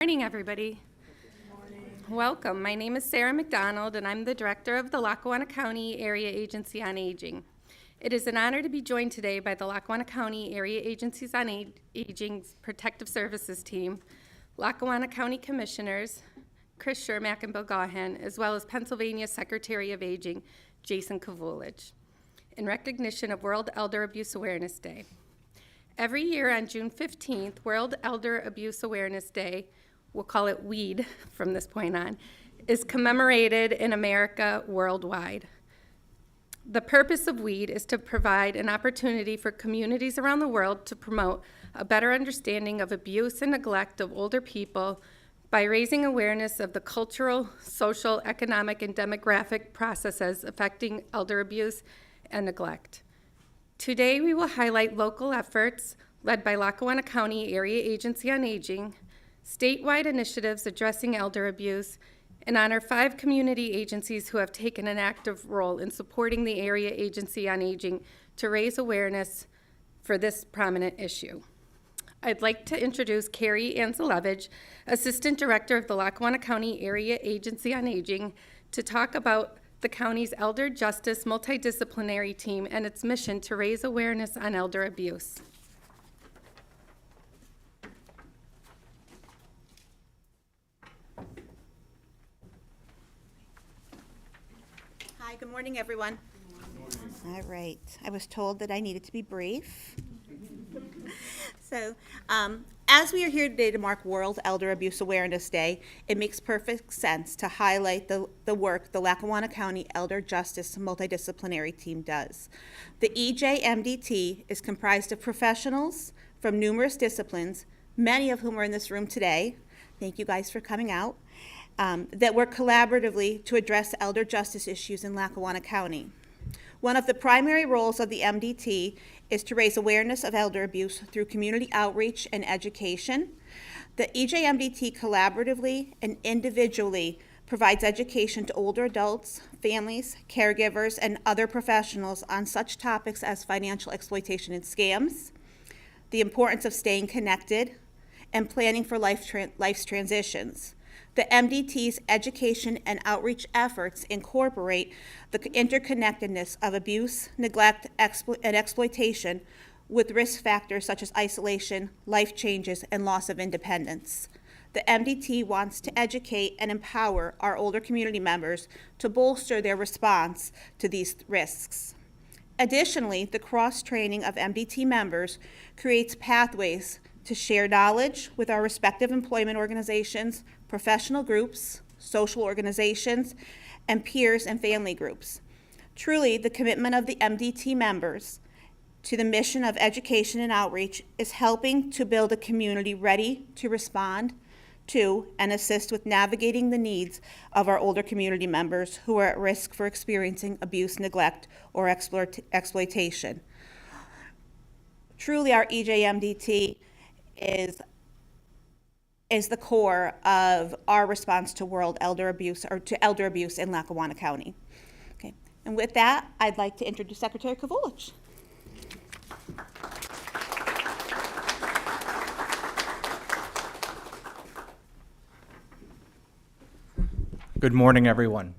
Morning, everybody. Welcome. My name is Sarah McDonald, and I'm the director of the Lackawanna County Area Agency on Aging. It is an honor to be joined today by the Lackawanna County Area Agencies on Aging's Protective Services team, Lackawanna County Commissioners, Chris Shermack and Bill Gaughan, as well as Pennsylvania Secretary of Aging, Jason Kavulich, in recognition of World Elder Abuse Awareness Day. Every year on June 15th, World Elder Abuse Awareness Day, we'll call it WEED from this point on, is commemorated in America worldwide. The purpose of WEED is to provide an opportunity for communities around the world to promote a better understanding of abuse and neglect of older people by raising awareness of the cultural, social, economic, and demographic processes affecting elder abuse and neglect. Today, we will highlight local efforts led by Lackawanna County Area Agency on Aging, statewide initiatives addressing elder abuse, and honor 5 community agencies who have taken an active role in supporting the Area Agency on Aging to raise awareness for this prominent issue. I'd like to introduce Carrie Anzelevich, Assistant Director of the Lackawanna County Area Agency on Aging, to talk about the county's Elder Justice Multidisciplinary Team and its mission to raise awareness on elder abuse. Hi, good morning, everyone. All right, I was told that I needed to be brief. So, as we are here today to mark World Elder Abuse Awareness Day, it makes perfect sense to highlight the work the Lackawanna County Elder Justice Multidisciplinary Team does. The EJMDT is comprised of professionals from numerous disciplines, many of whom are in this room today. Thank you guys for coming out. That work collaboratively to address elder justice issues in Lackawanna County. One of the primary roles of the MDT is to raise awareness of elder abuse through community outreach and education. The EJMDT collaboratively and individually provides education to older adults, families, caregivers, and other professionals on such topics as financial exploitation and scams, the importance of staying connected, and planning for life's transitions. The MDT's education and outreach efforts incorporate the interconnectedness of abuse, neglect, and exploitation with risk factors such as isolation, life changes, and loss of independence. The MDT wants to educate and empower our older community members to bolster their response to these risks. Additionally, the cross-training of MDT members creates pathways to share knowledge with our respective employment organizations, professional groups, social organizations, and peers and family groups. Truly, the commitment of the MDT members to the mission of education and outreach is helping to build a community ready to respond to and assist with navigating the needs of our older community members who are at risk for experiencing abuse, neglect, or exploitation. Truly, our EJMDT is the core of our response to world elder abuse, or to elder abuse in Lackawanna County. Okay, and with that, I'd like to introduce Secretary Kavulich. Good morning, everyone.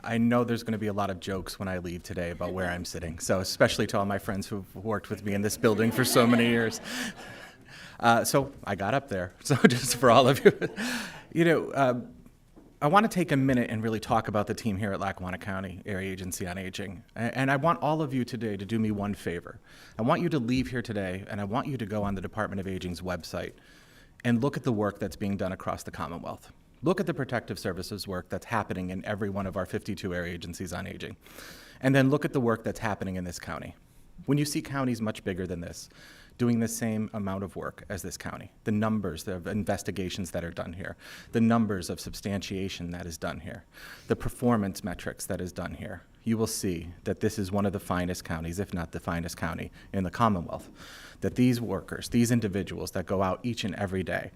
I know there's going to be a lot of jokes when I leave today about where I'm sitting, so especially to all my friends who've worked with me in this building for so many years. So I got up there, so just for all of you. I want to take a minute and really talk about the team here at Lackawanna County Area Agency on Aging. And I want all of you today to do me one favor. I want you to leave here today, and I want you to go on the Department of Aging's website and look at the work that's being done across the Commonwealth. Look at the protective services work that's happening in every one of our 52 area agencies on aging. And then look at the work that's happening in this county. When you see counties much bigger than this, doing the same amount of work as this county, the numbers of investigations that are done here, the numbers of substantiation that is done here, the performance metrics that is done here, you will see that this is one of the finest counties, if not the finest county in the Commonwealth. That these workers, these individuals that go out each and every day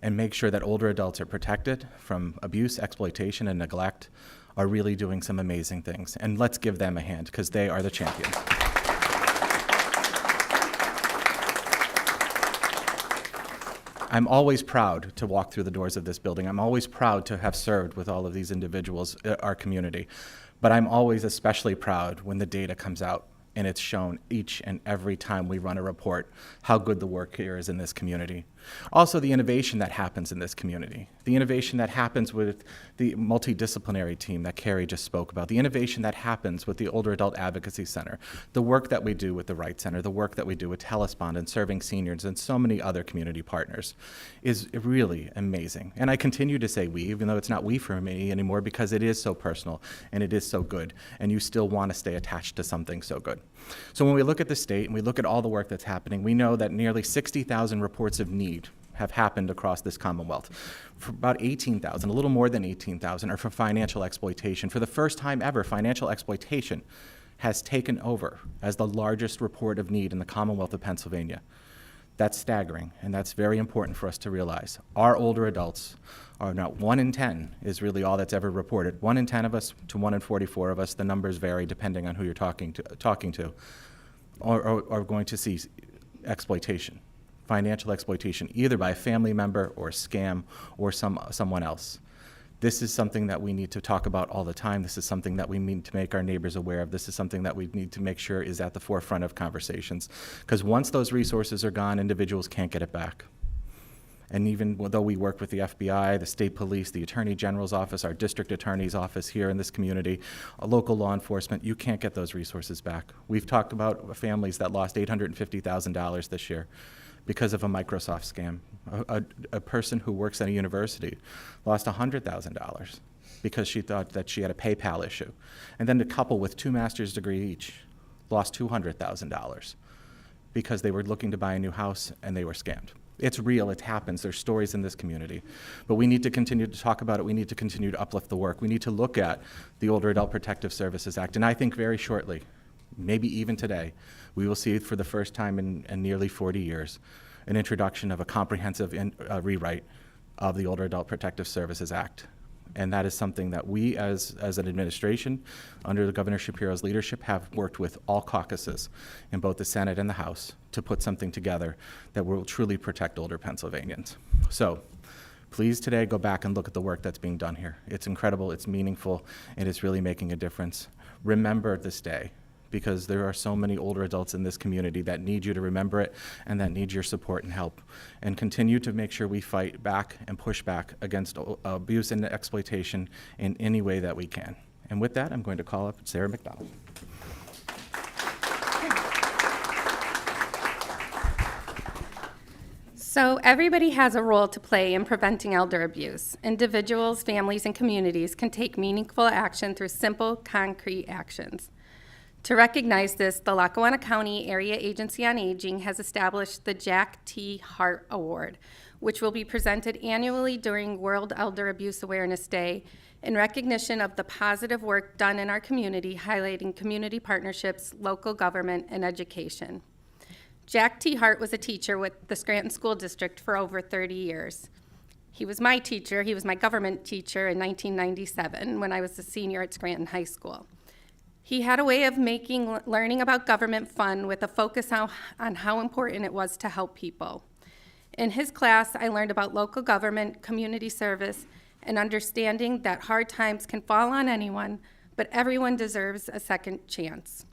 and make sure that older adults are protected from abuse, exploitation, and neglect are really doing some amazing things. And let's give them a hand, because they are the champions. I'm always proud to walk through the doors of this building. I'm always proud to have served with all of these individuals, our community. But I'm always especially proud when the data comes out and it's shown each and every time we run a report how good the work here is in this community. Also, the innovation that happens in this community, the innovation that happens with the multidisciplinary team that Carrie just spoke about, the innovation that happens with the Older Adult Advocacy Center, the work that we do with the Right Center, the work that we do with Telespond and Serving Seniors and so many other community partners is really amazing. And I continue to say we, even though it's not we for me anymore, because it is so personal and it is so good, and you still want to stay attached to something so good. So when we look at the state and we look at all the work that's happening, we know that nearly 60,000 reports of need have happened across this Commonwealth. For about 18,000, a little more than 18,000, are for financial exploitation. For the first time ever, financial exploitation has taken over as the largest report of need in the Commonwealth of Pennsylvania. That's staggering, and that's very important for us to realize. Our older adults are not 1 in 10 is really all that's ever reported. 1 in 10 of us to 1 in 44 of us, the numbers vary depending on who you're talking to, are going to see exploitation, financial exploitation, either by a family member or a scam or someone else. This is something that we need to talk about all the time. This is something that we need to make our neighbors aware of. This is something that we need to make sure is at the forefront of conversations. Because once those resources are gone, individuals can't get it back. And even though we work with the FBI, the state police, the Attorney General's office, our district attorney's office here in this community, local law enforcement, you can't get those resources back. We've talked about families that lost $850,000 this year because of a Microsoft scam. A person who works at a university lost $100,000 because she thought that she had a PayPal issue. And then a couple with 2 master's degrees each lost $200,000 because they were looking to buy a new house and they were scammed. It's real, it happens, there's stories in this community. But we need to continue to talk about it, we need to continue to uplift the work. We need to look at the Older Adult Protective Services Act, and I think very shortly, maybe even today, we will see for the first time in nearly 40 years, an introduction of a comprehensive rewrite of the Older Adult Protective Services Act. And that is something that we as an administration, under Governor Shapiro's leadership, have worked with all caucuses in both the Senate and the House to put something together that will truly protect older Pennsylvanians. So please today go back and look at the work that's being done here. It's incredible, it's meaningful, and it's really making a difference. Remember this day, because there are so many older adults in this community that need you to remember it and that need your support and help. And continue to make sure we fight back and push back against abuse and exploitation in any way that we can. And with that, I'm going to call up Sarah McDonald. So everybody has a role to play in preventing elder abuse. Individuals, families, and communities can take meaningful action through simple, concrete actions. To recognize this, the Lackawanna County Area Agency on Aging has established the Jack T. Hart Award, which will be presented annually during World Elder Abuse Awareness Day in recognition of the positive work done in our community, highlighting community partnerships, local government, and education. Jack T. Hart was a teacher with the Scranton School District for over 30 years. He was my teacher. He was my government teacher in 1997 when I was a senior at Scranton High School. He had a way of making learning about government fun with a focus on how important it was to help people. In his class, I learned about local government, community service, and understanding that hard times can fall on anyone, but everyone deserves a second chance.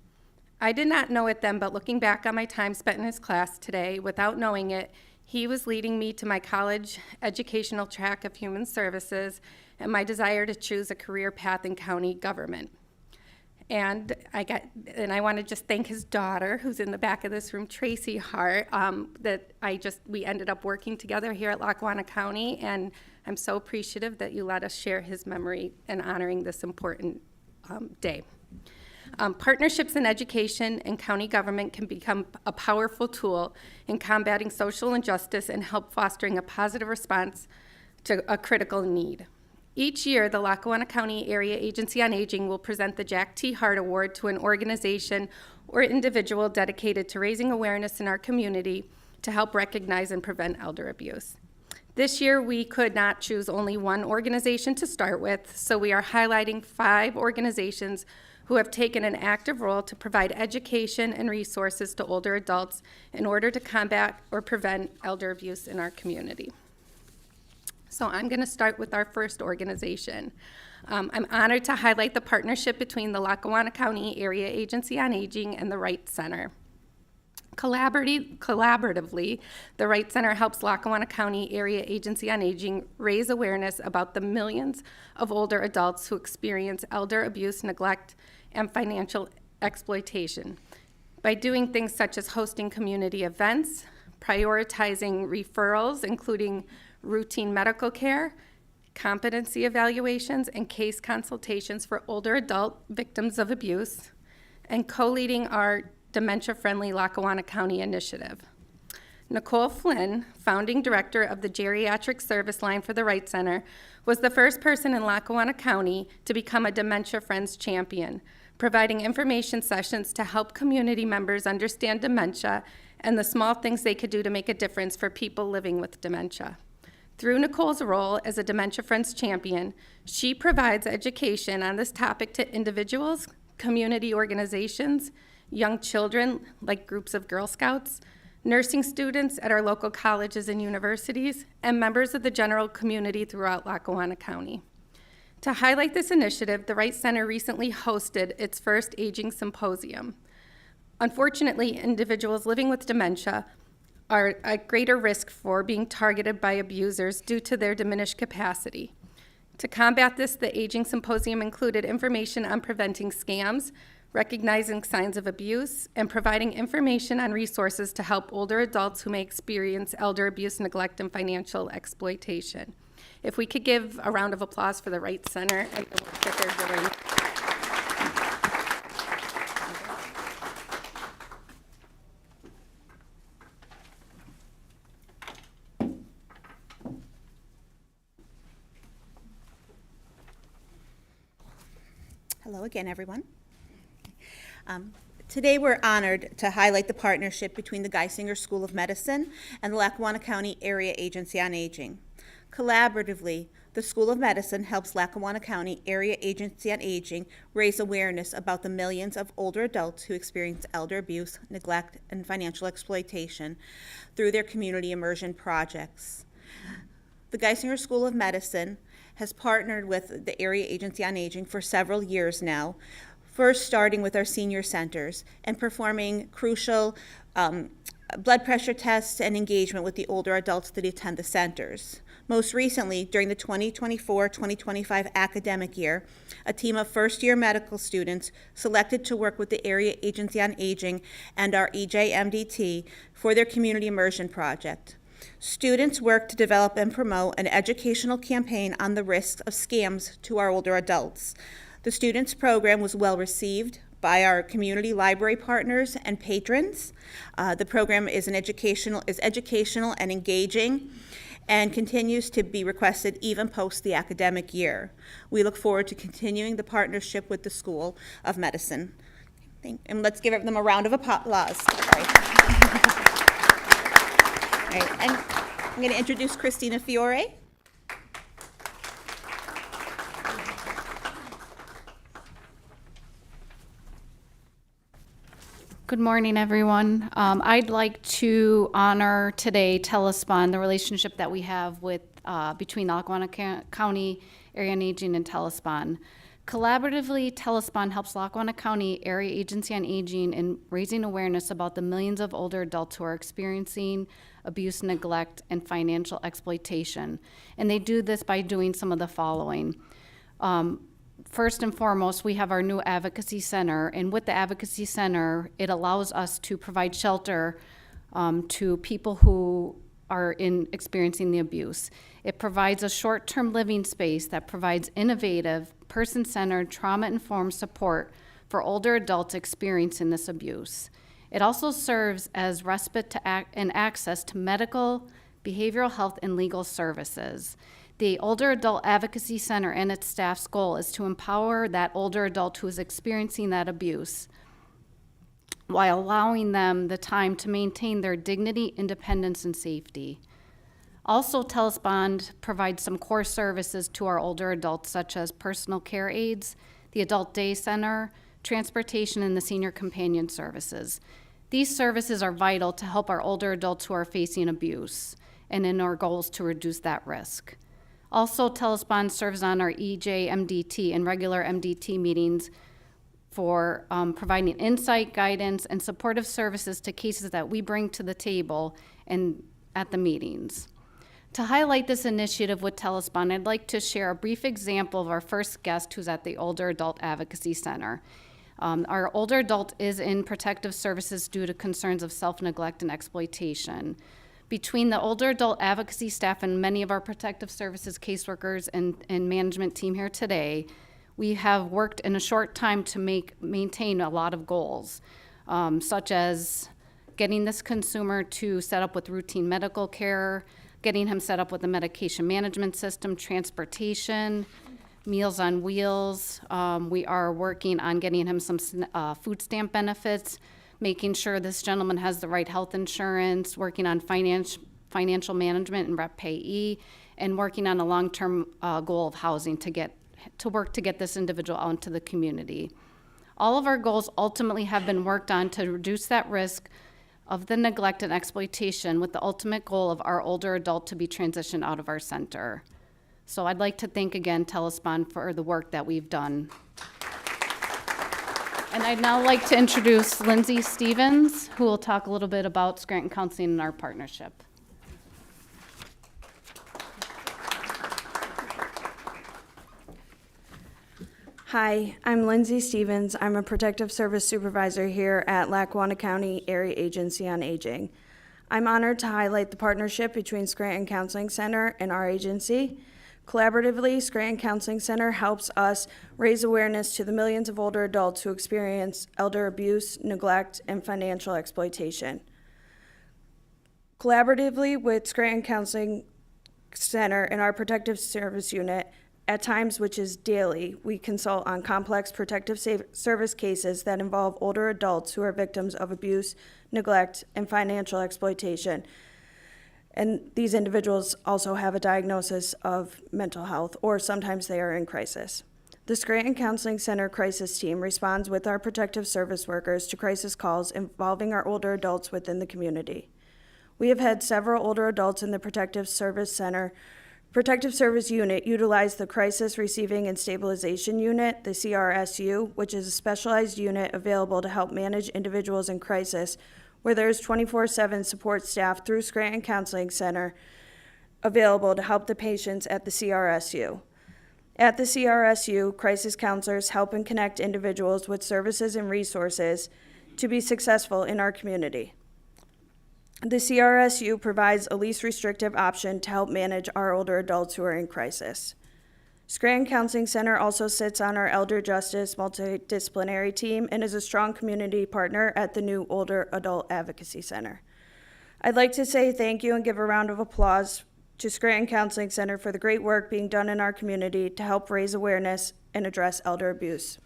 I did not know it then, but looking back on my time spent in his class today, without knowing it, he was leading me to my college educational track of human services and my desire to choose a career path in county government. And I want to just thank his daughter, who's in the back of this room, Tracy Hart, we ended up working together here at Lackawanna County, and I'm so appreciative that you let us share his memory in honoring this important day. Partnerships in education and county government can become a powerful tool in combating social injustice and help fostering a positive response to a critical need. Each year, the Lackawanna County Area Agency on Aging will present the Jack T. Hart Award to an organization or individual dedicated to raising awareness in our community to help recognize and prevent elder abuse. This year, we could not choose only one organization to start with, so we are highlighting 5 organizations who have taken an active role to provide education and resources to older adults in order to combat or prevent elder abuse in our community. So I'm going to start with our first organization. I'm honored to highlight the partnership between the Lackawanna County Area Agency on Aging and the Wright Center. Collaboratively, the Wright Center helps Lackawanna County Area Agency on Aging raise awareness about the millions of older adults who experience elder abuse, neglect, and financial exploitation by doing things such as hosting community events, prioritizing referrals, including routine medical care, competency evaluations, and case consultations for older adult victims of abuse, and co-leading our dementia-friendly Lackawanna County initiative. Nicole Flynn, founding director of the Geriatric Service Line for the Wright Center, was the first person in Lackawanna County to become a Dementia Friends champion, providing information sessions to help community members understand dementia and the small things they could do to make a difference for people living with dementia. Through Nicole's role as a Dementia Friends champion, she provides education on this topic to individuals, community organizations, young children, like groups of Girl Scouts, nursing students at our local colleges and universities, and members of the general community throughout Lackawanna County. To highlight this initiative, the Wright Center recently hosted its first aging symposium. Unfortunately, individuals living with dementia are at greater risk for being targeted by abusers due to their diminished capacity. To combat this, the Aging Symposium included information on preventing scams, recognizing signs of abuse, and providing information on resources to help older adults who may experience elder abuse, neglect, and financial exploitation. If we could give a round of applause for the Wright Center and the work that they're doing. Hello again, everyone. Today we're honored to highlight the partnership between the Geisinger School of Medicine and the Lackawanna County Area Agency on Aging. Collaboratively, the School of Medicine helps Lackawanna County Area Agency on Aging raise awareness about the millions of older adults who experience elder abuse, neglect, and financial exploitation through their community immersion projects. The Geisinger School of Medicine has partnered with the Area Agency on Aging for several years now, first starting with our senior centers and performing crucial blood pressure tests and engagement with the older adults that attend the centers. Most recently, during the 2024-2025 academic year, a team of first-year medical students selected to work with the Area Agency on Aging and our EJMDT for their community immersion project. Students worked to develop and promote an educational campaign on the risks of scams to our older adults. The students' program was well received by our community library partners and patrons. The program is educational and engaging, and continues to be requested even post the academic year. We look forward to continuing the partnership with the School of Medicine. And let's give them a round of applause. All right, and I'm going to introduce Christina Fiore. Good morning, everyone. I'd like to honor today Telespond, the relationship that we have with between Lackawanna County Area on Aging and Telespond. Collaboratively, Telespond helps Lackawanna County Area Agency on Aging in raising awareness about the millions of older adults who are experiencing abuse, neglect, and financial exploitation. And they do this by doing some of the following. First and foremost, we have our new advocacy center, and with the advocacy center, it allows us to provide shelter to people who are experiencing the abuse. It provides a short-term living space that provides innovative, person-centered, trauma-informed support for older adults experiencing this abuse. It also serves as respite and access to medical, behavioral health, and legal services. The Older Adult Advocacy Center and its staff's goal is to empower that older adult who is experiencing that abuse while allowing them the time to maintain their dignity, independence, and safety. Also, Telespond provides some core services to our older adults, such as personal care aides, the Adult Day Center, transportation, and the senior companion services. These services are vital to help our older adults who are facing abuse and in our goals to reduce that risk. Also, Telespond serves on our EJ MDT and regular MDT meetings for providing insight, guidance, and supportive services to cases that we bring to the table and at the meetings. To highlight this initiative with Telespond, I'd like to share a brief example of our first guest who's at the Older Adult Advocacy Center. Our older adult is in protective services due to concerns of self-neglect and exploitation. Between the older adult advocacy staff and many of our protective services caseworkers and management team here today, we have worked in a short time to maintain a lot of goals, such as getting this consumer to set up with routine medical care, getting him set up with a medication management system, transportation, Meals on Wheels. We are working on getting him some food stamp benefits, making sure this gentleman has the right health insurance, working on financial management and rep payee, and working on a long-term goal of housing to work to get this individual out into the community. All of our goals ultimately have been worked on to reduce that risk of the neglect and exploitation, with the ultimate goal of our older adult to be transitioned out of our center. So I'd like to thank again Telespond for the work that we've done. And I'd now like to introduce Lindsay Stevens, who will talk a little bit about Scranton Counseling and our partnership. Hi, I'm Lindsay Stevens. I'm a Protective Service Supervisor here at Lackawanna County Area Agency on Aging. I'm honored to highlight the partnership between Scranton Counseling Center and our agency. Collaboratively, Scranton Counseling Center helps us raise awareness to the millions of older adults who experience elder abuse, neglect, and financial exploitation. Collaboratively with Scranton Counseling Center and our Protective Service Unit, at times, which is daily, we consult on complex protective service cases that involve older adults who are victims of abuse, neglect, and financial exploitation. And these individuals also have a diagnosis of mental health, or sometimes they are in crisis. The Scranton Counseling Center crisis team responds with our protective service workers to crisis calls involving our older adults within the community. We have had several older adults in the Protective Service Unit utilize the Crisis Receiving and Stabilization Unit, the CRSU, which is a specialized unit available to help manage individuals in crisis, where there is 24/7 support staff through Scranton Counseling Center available to help the patients at the CRSU. At the CRSU, crisis counselors help and connect individuals with services and resources to be successful in our community. The CRSU provides a least restrictive option to help manage our older adults who are in crisis. Scranton Counseling Center also sits on our Elder Justice Multidisciplinary Team and is a strong community partner at the new Older Adult Advocacy Center. I'd like to say thank you and give a round of applause to Scranton Counseling Center for the great work being done in our community to help raise awareness and address elder abuse.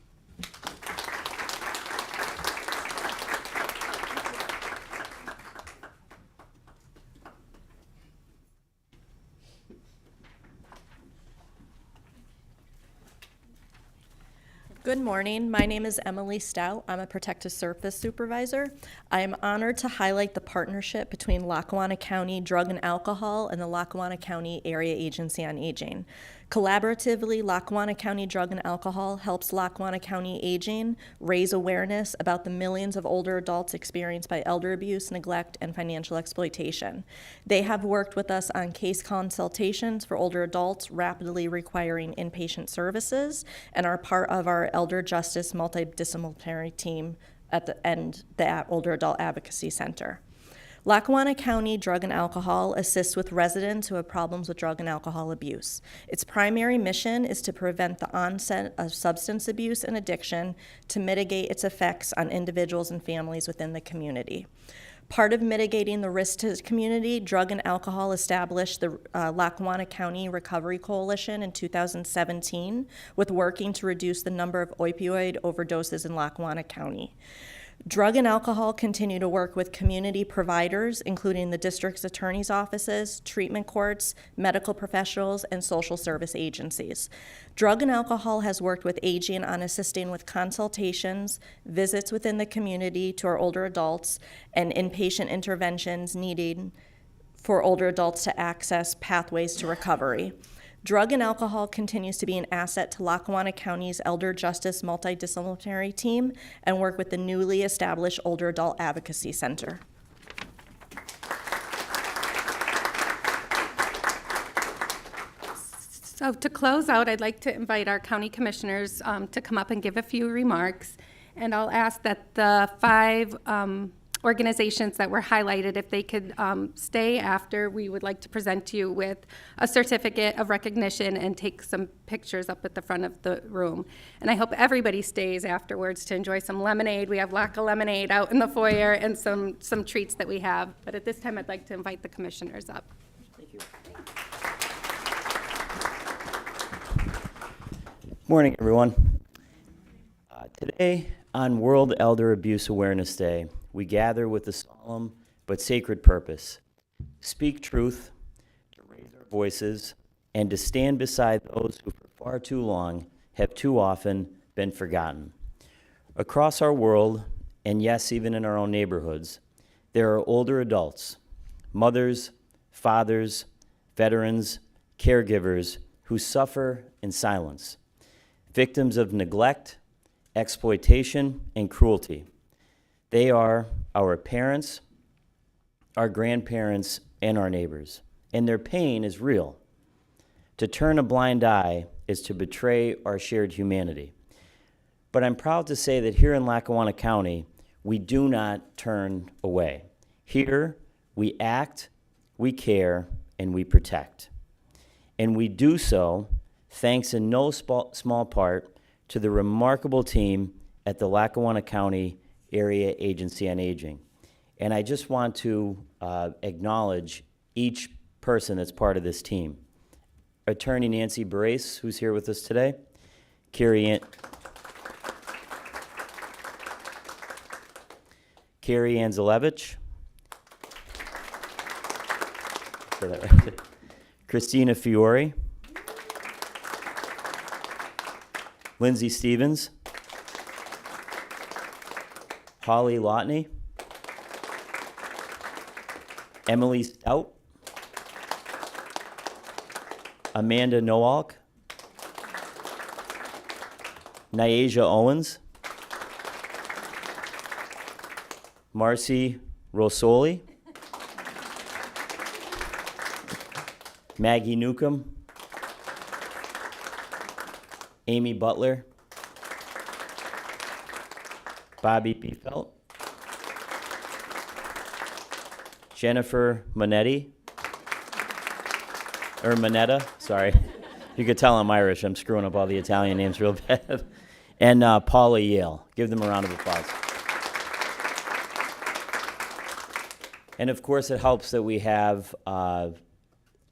Good morning. My name is Emily Stout. I'm a Protective Service Supervisor. I am honored to highlight the partnership between Lackawanna County Drug and Alcohol and the Lackawanna County Area Agency on Aging. Collaboratively, Lackawanna County Drug and Alcohol helps Lackawanna County Aging raise awareness about the millions of older adults experienced by elder abuse, neglect, and financial exploitation. They have worked with us on case consultations for older adults rapidly requiring inpatient services and are part of our Elder Justice Multidisciplinary Team at the Older Adult Advocacy Center. Lackawanna County Drug and Alcohol assists with residents who have problems with drug and alcohol abuse. Its primary mission is to prevent the onset of substance abuse and addiction, to mitigate its effects on individuals and families within the community. Part of mitigating the risk to the community, Drug and Alcohol established the Lackawanna County Recovery Coalition in 2017 with working to reduce the number of opioid overdoses in Lackawanna County. Drug and alcohol continue to work with community providers, including the district's attorney's offices, treatment courts, medical professionals, and social service agencies. Drug and alcohol has worked with aging on assisting with consultations, visits within the community to our older adults, and inpatient interventions needed for older adults to access pathways to recovery. Drug and alcohol continues to be an asset to Lackawanna County's Elder Justice Multidisciplinary Team and work with the newly established Older Adult Advocacy Center. So to close out, I'd like to invite our county commissioners to come up and give a few remarks. And I'll ask that the 5 organizations that were highlighted, if they could stay after, we would like to present you with a certificate of recognition and take some pictures up at the front of the room. And I hope everybody stays afterwards to enjoy some lemonade. We have Lacka lemonade out in the foyer and some treats that we have. But at this time, I'd like to invite the commissioners up. Thank you. Morning, everyone. Today, on World Elder Abuse Awareness Day, we gather with a solemn but sacred purpose: speak truth, to raise our voices, and to stand beside those who for far too long have too often been forgotten. Across our world, and yes, even in our own neighborhoods, there are older adults, mothers, fathers, veterans, caregivers who suffer in silence, victims of neglect, exploitation, and cruelty. They are our parents, our grandparents, and our neighbors, and their pain is real. To turn a blind eye is to betray our shared humanity. But I'm proud to say that here in Lackawanna County, we do not turn away. Here, we act, we care, and we protect. And we do so thanks in no small part to the remarkable team at the Lackawanna County Area Agency on Aging. And I just want to acknowledge each person that's part of this team. Attorney Nancy Brace, who's here with us today. Carrie Ann Zalevich. Say that right. Christina Fiore. Lindsay Stevens. Holly Lotney, Emily Stout, Amanda Nowalk, Nyasia Owens, Marcy Rosoli, Maggie Newcomb, Amy Butler, Bobby Biefelt, Jennifer Monetta, sorry. You could tell I'm Irish. I'm screwing up all the Italian names real bad. And Paula Yale. Give them a round of applause. And of course, it helps that we have,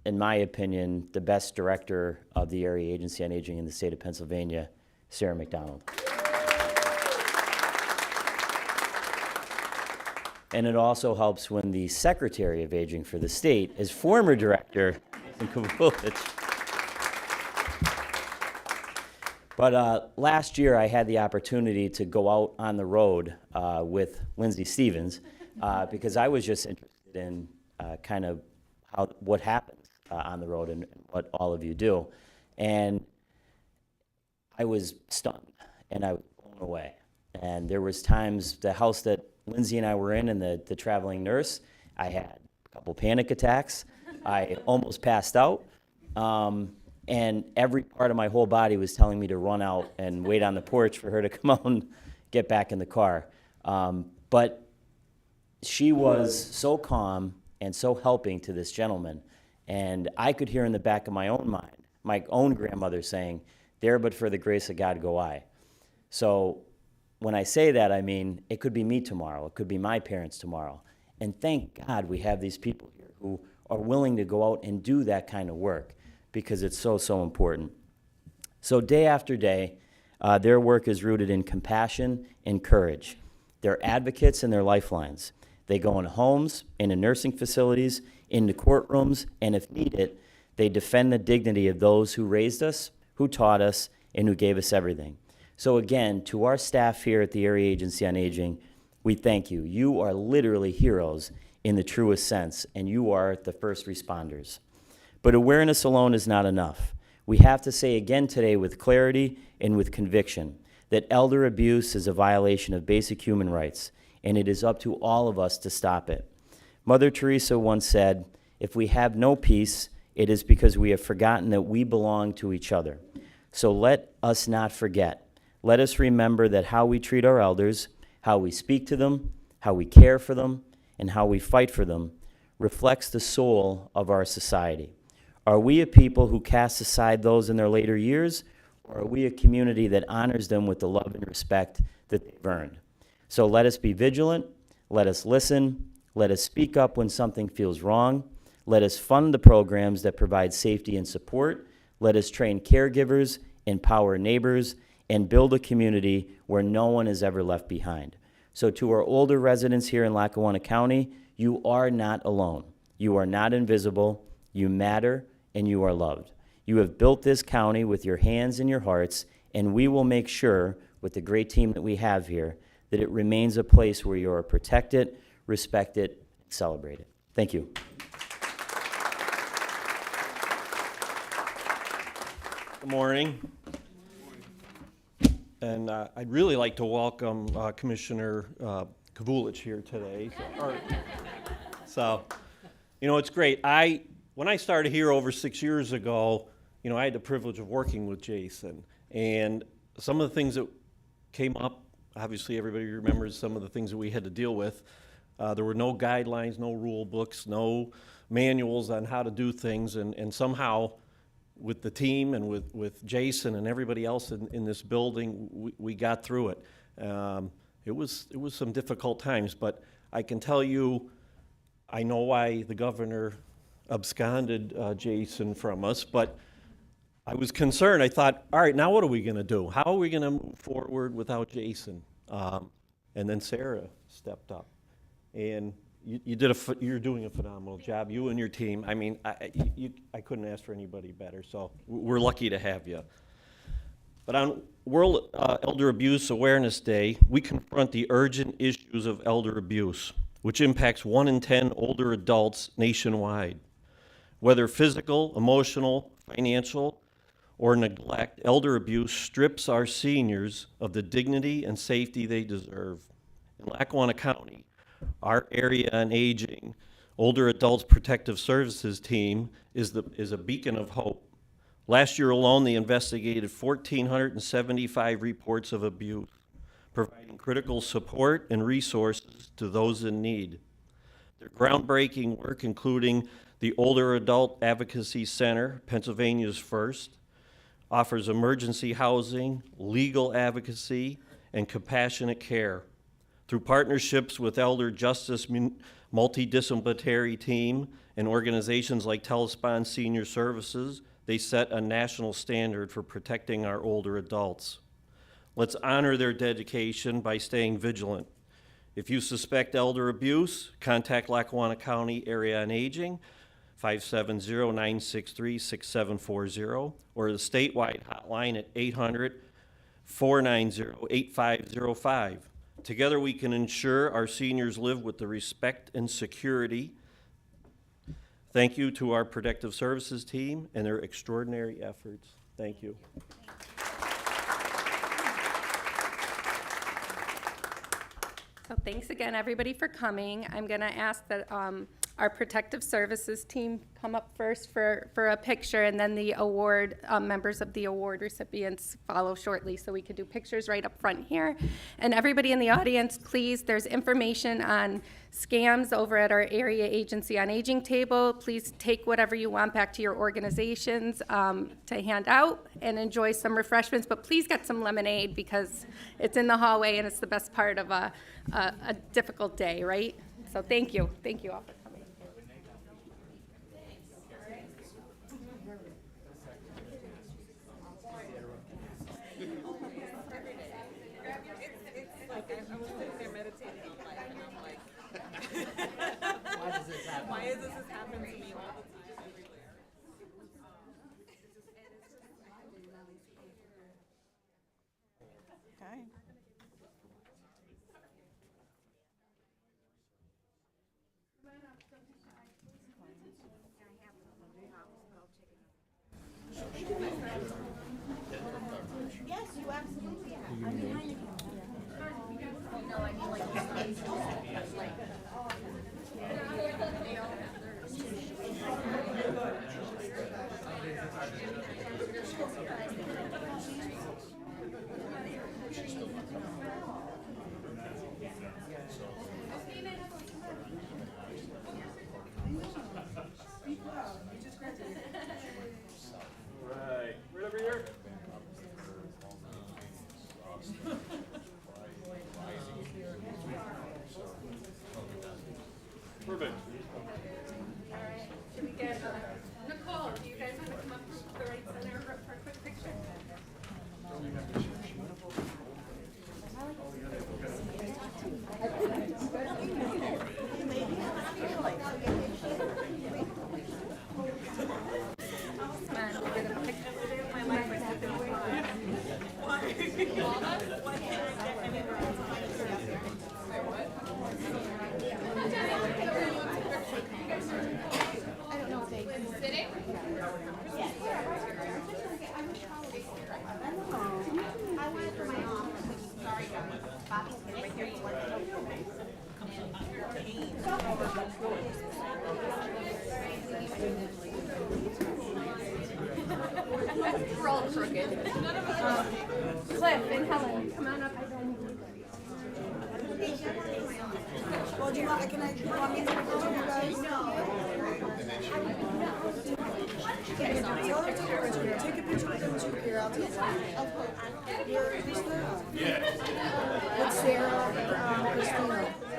in my opinion, the best director of the Area Agency on Aging in the state of Pennsylvania, Sarah McDonald. And it also helps when the Secretary of Aging for the state is former director, Kubulich. But last year I had the opportunity to go out on the road with Lindsay Stevens because I was just interested in kind of what happens on the road and what all of you do. And I was stunned and I was blown away. And there was times, the house that Lindsay and I were in and the traveling nurse, I had a couple panic attacks. I almost passed out. And every part of my whole body was telling me to run out and wait on the porch for her to come out and get back in the car. But she was so calm and so helping to this gentleman. And I could hear in the back of my own mind, my own grandmother saying, "There but for the grace of God go I." So when I say that, I mean, it could be me tomorrow. It could be my parents tomorrow. And thank God we have these people here who are willing to go out and do that kind of work because it's so, so important. So day after day, their work is rooted in compassion and courage. They're advocates and they're lifelines. They go in homes, into nursing facilities, into courtrooms, and if needed, they defend the dignity of those who raised us, who taught us, and who gave us everything. So again, to our staff here at the Area Agency on Aging, we thank you. You are literally heroes in the truest sense, and you are the first responders. But awareness alone is not enough. We have to say again today with clarity and with conviction that elder abuse is a violation of basic human rights, and it is up to all of us to stop it. Mother Teresa once said, "If we have no peace, it is because we have forgotten that we belong to each other." So let us not forget. Let us remember that how we treat our elders, how we speak to them, how we care for them, and how we fight for them reflects the soul of our society. Are we a people who cast aside those in their later years, or are we a community that honors them with the love and respect that they've earned? So let us be vigilant, let us listen, let us speak up when something feels wrong, let us fund the programs that provide safety and support, let us train caregivers, empower neighbors, and build a community where no one is ever left behind. So to our older residents here in Lackawanna County, you are not alone. You are not invisible, you matter, and you are loved. You have built this county with your hands and your hearts, and we will make sure, with the great team that we have here, that it remains a place where you are protected, respected, and celebrated. Thank you. Good morning. And I'd really like to welcome Commissioner Kavulich here today. So, you know, it's great. When I started here over 6 years ago, you know, I had the privilege of working with Jason. And some of the things that came up, obviously everybody remembers some of the things that we had to deal with. There were no guidelines, no rule books, no manuals on how to do things. And somehow, with the team and with Jason and everybody else in this building, we got through it. It was some difficult times, but I can tell you, I know why the governor absconded Jason from us, but I was concerned. I thought, all right, now what are we going to do? How are we going to move forward without Jason? And then Sarah stepped up, and you're doing a phenomenal job. You and your team. I mean, I couldn't ask for anybody better. So we're lucky to have you. But on World Elder Abuse Awareness Day, we confront the urgent issues of elder abuse, which impacts 1 in 10 older adults nationwide. Whether physical, emotional, financial, or neglect, elder abuse strips our seniors of the dignity and safety they deserve. In Lackawanna County, our Area on Aging Older Adults Protective Services team is a beacon of hope. Last year alone, they investigated 1,475 reports of abuse, providing critical support and resources to those in need. Their groundbreaking work, including the Older Adult Advocacy Center, Pennsylvania's first, offers emergency housing, legal advocacy, and compassionate care. Through partnerships with Elder Justice Multidisciplinary Team and organizations like Telespond Senior Services, they set a national standard for protecting our older adults. Let's honor their dedication by staying vigilant. If you suspect elder abuse, contact Lackawanna County Area on Aging, 570-963-6740, or the statewide hotline at 800-490-8505. Together we can ensure our seniors live with the respect and security. Thank you to our Protective Services team and their extraordinary efforts. Thank you. So thanks again, everybody, for coming. I'm going to ask that our Protective Services team come up first for a picture, and then the award, members of the award recipients follow shortly, so we could do pictures right up front here. And everybody in the audience, please, there's information on scams over at our Area Agency on Aging table. Please take whatever you want back to your organizations to hand out and enjoy some refreshments, but please get some lemonade because it's in the hallway and it's the best part of a difficult day, right? So thank you all for coming. Okay. Yes, you absolutely have. I'm behind you. Right, right over here. Perfect. Should we get, Nicole, do you guys want to come up to the right center for a quick picture? Come on, we'll get a picture. We're all crooked. Cliff and Helen, come on up. Well, do you want, can I, do you want me to go with you guys? Tell them to take a picture. Take a picture with them too. Here, I'll take one. You're Christina? Yeah. It's Sarah, Christina.